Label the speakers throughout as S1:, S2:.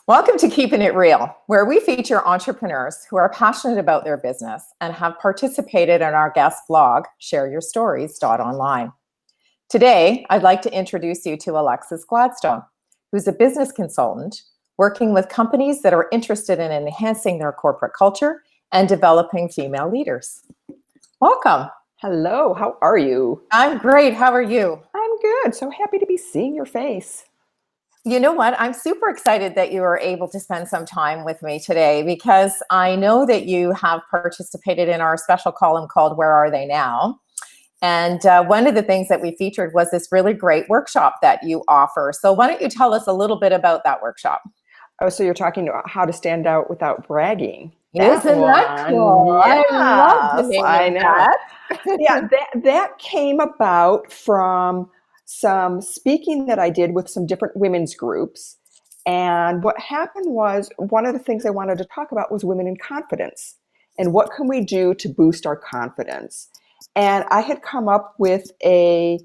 S1: Welcome to Keeping It Real, where we feature entrepreneurs who are passionate about their business and have participated in our guest blog, shareyourstories.online. Today, I'd like to introduce you to Alexis Gladstone, who's a business consultant working with companies that are interested in enhancing their corporate culture and developing female leaders. Welcome.
S2: Hello, how are you?
S1: I'm great. How are you?
S2: I'm good. So happy to be seeing your face.
S1: You know what? I'm super excited that you were able to spend some time with me today because I know that you have participated in our special column called Where Are They Now? And one of the things that we featured was this really great workshop that you offer. So why don't you tell us a little bit about that workshop?
S2: Oh, so you're talking about how to stand out without bragging.
S1: Isn't that cool?
S2: Yes,
S1: I love the name
S2: I
S1: of
S2: know.
S1: that.
S2: Yeah, that came about from some speaking that I did with some different women's groups. And what happened was one of the things I wanted to talk about was women in confidence and what can we do to boost our confidence. And I had come up with a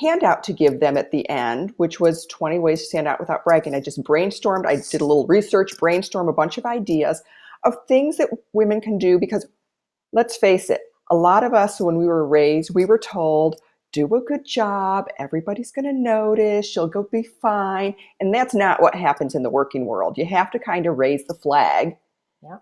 S2: handout to give them at the end, which was 20 ways to stand out without bragging. I just brainstormed, I did a little research, brainstormed a bunch of ideas of things that women can do because let's face it, a lot of us, when we were raised, we were told, do a good job, everybody's going to notice, you'll go be fine. And that's not what happens in the working world. You have to kind of raise the flag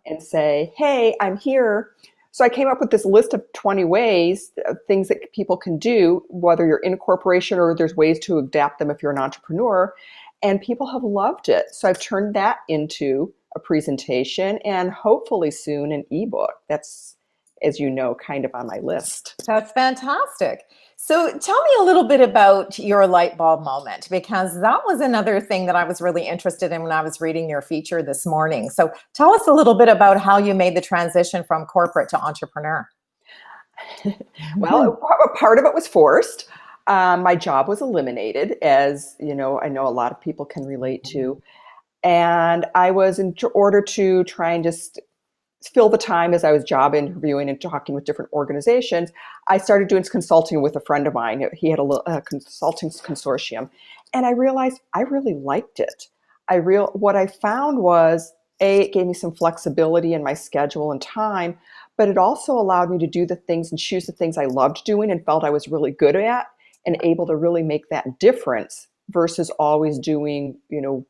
S2: and say, hey, I'm here. So I came up with this list of 20 ways, things that people can do, whether you're in a corporation or there's ways to adapt them if you're an entrepreneur. And people have loved it. So I've turned that into a presentation and hopefully soon an ebook. That's, as you know, kind of on my list.
S1: That's fantastic. So tell me a little bit about your light bulb moment, because that was another thing that I was really interested in when I was reading your feature this morning. So tell us a little bit about how you made the transition from corporate to entrepreneur.
S2: Well, part of it was forced. My job was eliminated, as you know, I know a lot of people can relate to. And I was in order to try and just fill the time as I was job interviewing and talking with different organizations, I started doing consulting with a friend of mine. He had a consulting consortium, and I realized I really liked it. What I found was, it gave me some flexibility in my schedule and time, but it also allowed me to do the things and choose the things I loved doing and felt I was really good at and able to really make that difference versus always doing,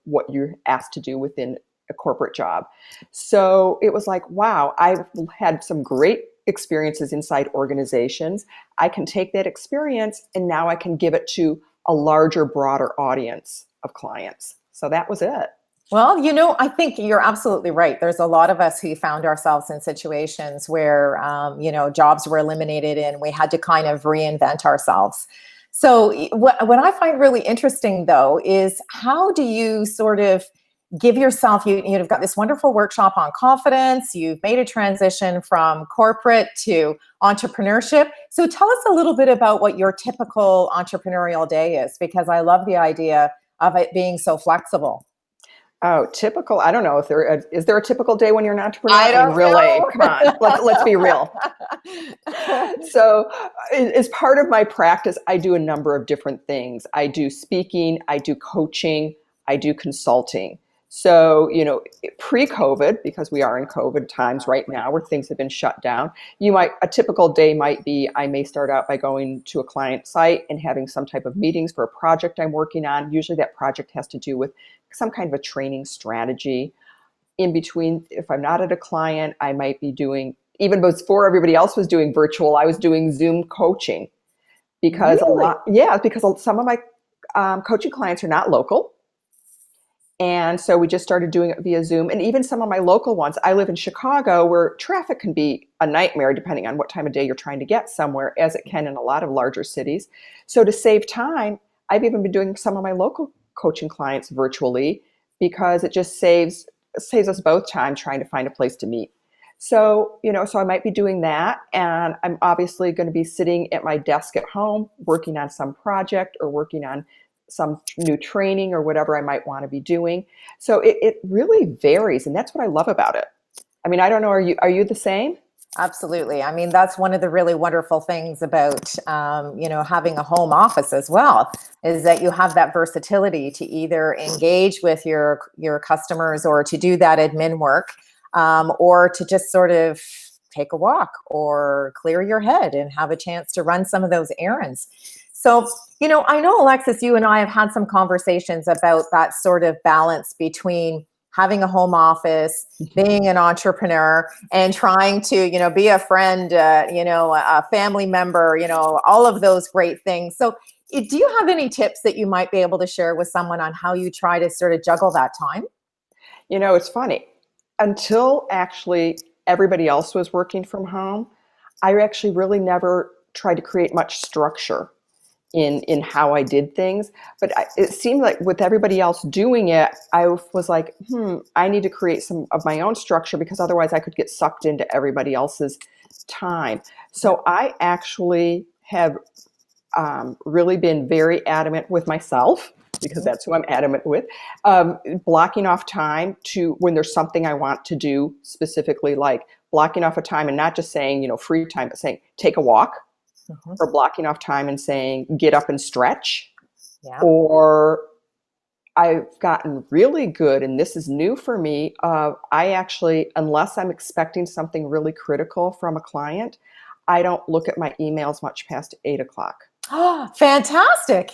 S2: what you're asked to do within a corporate job. So it was like, wow, I've had some great experiences inside organizations. I can take that experience and now I can give it to a larger, broader audience of clients. So that was it.
S1: Well, I think you're absolutely right. There's a lot of us who found ourselves in situations where, jobs were eliminated and we had to kind of reinvent ourselves. So what I find really interesting, though, is how do you sort of give yourself, you've got this wonderful workshop on confidence, you've made a transition from corporate to entrepreneurship. So tell us a little bit about what your typical entrepreneurial day is, because I love the idea of it being so flexible.
S2: Oh, typical. I don't know if is there a typical day when you're an entrepreneur?
S1: I don't
S2: really,
S1: know.
S2: come on, let's be real. So as part of my practice, I do a number of different things. I do speaking, I do coaching, I do consulting. So, pre-COVID, because we are in COVID times right now where things have been shut down, a typical day might be, I may start out by going to a client site and having some type of meetings for a project I'm working on. Usually that project has to do with some kind of a training strategy. In between, if I'm not at a client, I might be doing, even before everybody else was doing virtual, I was doing Zoom coaching because because some of my coaching clients are not local. And so we just started doing it via Zoom. And even some of my local ones, I live in Chicago where traffic can be a nightmare depending on what time of day you're trying to get somewhere, as it can in a lot of larger cities. So to save time, I've even been doing some of my local coaching clients virtually because it just saves us both time trying to find a place to meet. So, so I might be doing that. And I'm obviously going to be sitting at my desk at home, working on some project or working on some new training or whatever I might want to be doing. So it really varies. And that's what I love about it. I mean, I don't know, are you the same?
S1: Absolutely. I mean, that's one of the really wonderful things about, having a home office as well, is that you have that versatility to either engage with your customers or to do that admin work, or to just sort of take a walk or clear your head and have a chance to run some of those errands. So, I know, Alexis, you and I have had some conversations about that sort of balance between having a home office, being an entrepreneur, and trying to, be a friend, a family member, all of those great things. So, do you have any tips that you might be able to share with someone on how you try to sort of juggle that time?
S2: It's funny. Until actually everybody else was working from home, I actually really never tried to create much structure in how I did things. But it seemed like with everybody else doing it, I was like, I need to create some of my own structure because otherwise I could get sucked into everybody else's time. So I actually have really been very adamant with myself, because that's who I'm adamant with, blocking off time to when there's something I want to do specifically, like blocking off a time and not just saying, free time, but saying take a walk, or blocking off time and saying get up and stretch.
S1: Yeah.
S2: Or I've gotten really good, and this is new for me, I actually, unless I'm expecting something really critical from a client, I don't look at my emails much past 8 o'clock.
S1: Oh, fantastic.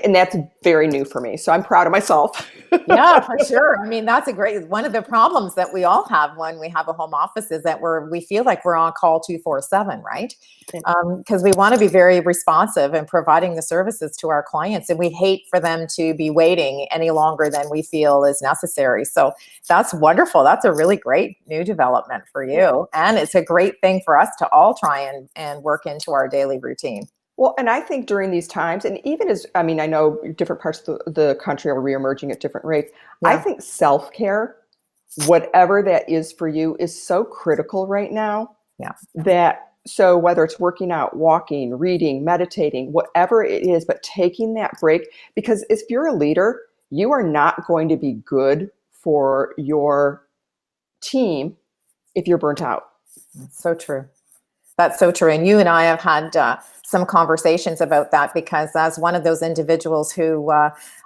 S2: And that's very new for me. So I'm proud of myself.
S1: Yeah, for sure. I mean, that's a great one of the problems that we all have when we have a home office is that we feel like we're on call 24/7, right? Because we want to be very responsive and providing the services to our clients, and we hate for them to be waiting any longer than we feel is necessary. So that's wonderful. That's a really great new development for you, and it's a great thing for us to all try and work into our daily routine.
S2: Well, and I think during these times, and even I know different parts of the country are reemerging at different rates.
S1: Yeah.
S2: I think self-care, whatever that is for you, is so critical right now.
S1: Yeah.
S2: So whether it's working out, walking, reading, meditating, whatever it is, but taking that break, because if you're a leader, you are not going to be good for your team if you're burnt out.
S1: That's so true. That's so true. And you and I have had some conversations about that because as one of those individuals who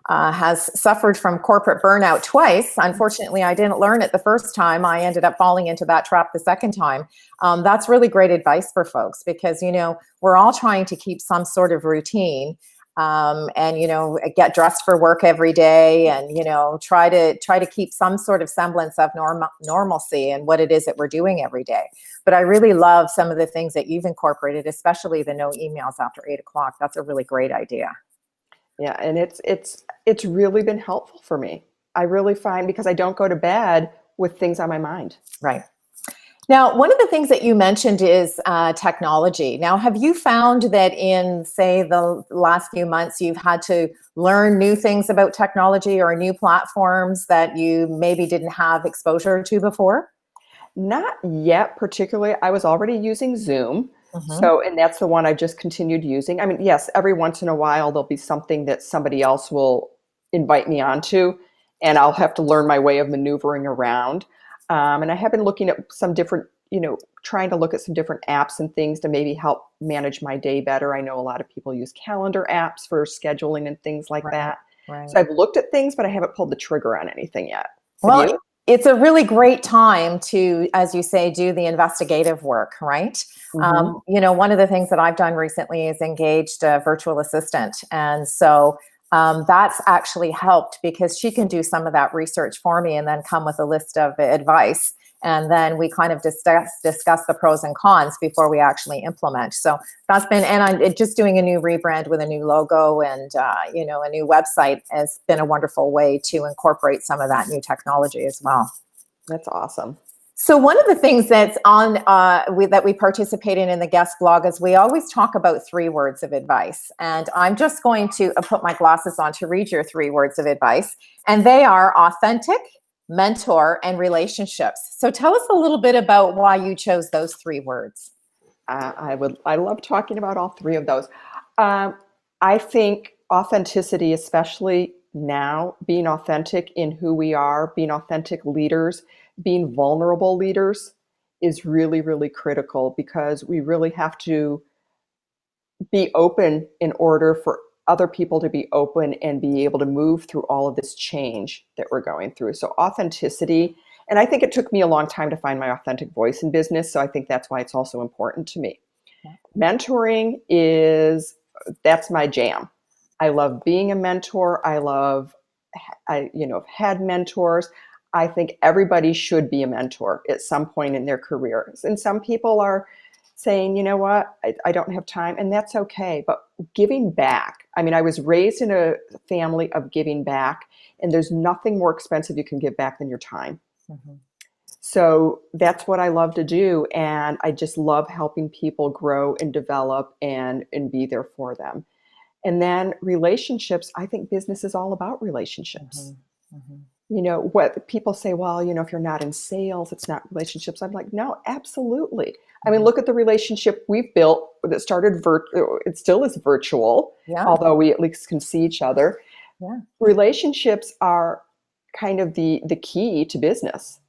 S1: has suffered from corporate burnout twice, unfortunately, I didn't learn it the first time. I ended up falling into that trap the second time. That's really great advice for folks because, we're all trying to keep some sort of routine. And get dressed for work every day, and try to keep some sort of semblance of normalcy in what it is that we're doing every day. But I really love some of the things that you've incorporated, especially the no emails after 8 o'clock. That's a really great idea.
S2: Yeah, and it's really been helpful for me. I really find, because I don't go to bed with things on my mind.
S1: Right. Now, one of the things that you mentioned is technology. Now, have you found that in, say, the last few months, you've had to learn new things about technology or new platforms that you maybe didn't have exposure to before?
S2: Not yet, particularly. I was already using Zoom. So, and that's the one I just continued using. I mean, yes, every once in a while, there'll be something that somebody else will invite me onto, and I'll have to learn my way of maneuvering around. And I have been looking at some different, trying to look at some different apps and things to maybe help manage my day better. I know a lot of people use calendar apps for scheduling and things like that.
S1: Right.
S2: So I've looked at things, but I haven't pulled the trigger on anything yet.
S1: Well,
S2: Have you?
S1: it's a really great time to, as you say, do the investigative work, right? One of the things that I've done recently is engaged a virtual assistant. And so that's actually helped because she can do some of that research for me and then come with a list of advice. And then we kind of discuss the pros and cons before we actually implement. So that's been, and I'm just doing a new rebrand with a new logo and, a new website has been a wonderful way to incorporate some of that new technology as well.
S2: That's awesome.
S1: So one of the things that's on that we participate in the guest blog is we always talk about 3 words of advice. And I'm just going to put my glasses on to read your 3 words of advice. And they are authentic, mentor, and relationships. So tell us a little bit about why you chose those 3 words.
S2: I love talking about all 3 of those. I think authenticity, especially now, being authentic in who we are, being authentic leaders, being vulnerable leaders is really, really critical, because we really have to be open in order for other people to be open and be able to move through all of this change that we're going through. So authenticity, and I think it took me a long time to find my authentic voice in business. So I think that's why it's also important to me.
S1: Yeah.
S2: Mentoring that's my jam. I love being a mentor. I have had mentors. I think everybody should be a mentor at some point in their careers. And some people are saying, you know what, I don't have time, and that's okay. But giving back, I mean, I was raised in a family of giving back, and there's nothing more expensive you can give back than your time.
S1: Mm-hmm.
S2: So that's what I love to do. And I just love helping people grow and develop and be there for them. And then relationships, I think business is all about relationships.
S1: Mm-hmm. Mm-hmm.
S2: What people say, well, if you're not in sales, it's not relationships. I'm like, no, absolutely. I mean, look at the relationship we've built that started it still is virtual,
S1: Yeah.
S2: although we at least can see each other.
S1: Yeah.
S2: Relationships are kind of the key to business,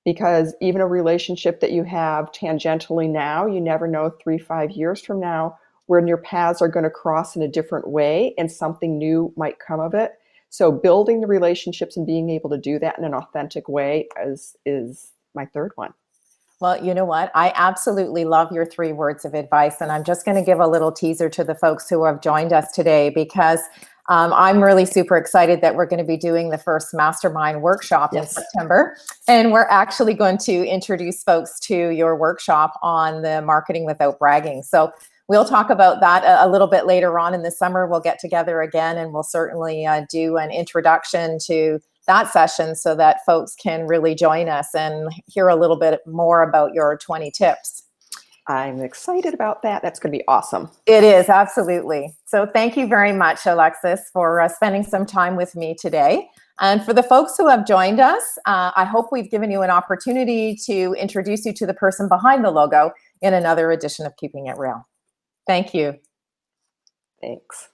S2: because even a relationship that you have tangentially now, you never know 3-5 years from now when your paths are going to cross in a different way and something new might come of it. So building the relationships and being able to do that in an authentic way is my third one.
S1: Well, you know what? I absolutely love your 3 words of advice. And I'm just going to give a little teaser to the folks who have joined us today, because I'm really super excited that we're going to be doing the first mastermind workshop in September. And we're actually going to introduce folks to your workshop on the marketing without bragging. So we'll talk about that a little bit later on in the summer. We'll get together again, and we'll certainly do an introduction to that session so that folks can really join us and hear a little bit more about your 20 tips.
S2: I'm excited about that. That's going to be awesome.
S1: It is, absolutely. So thank you very much, Alexis, for spending some time with me today. And for the folks who have joined us, I hope we've given you an opportunity to introduce you to the person behind the logo in another edition of Keeping It Real. Thank you.
S2: Thanks.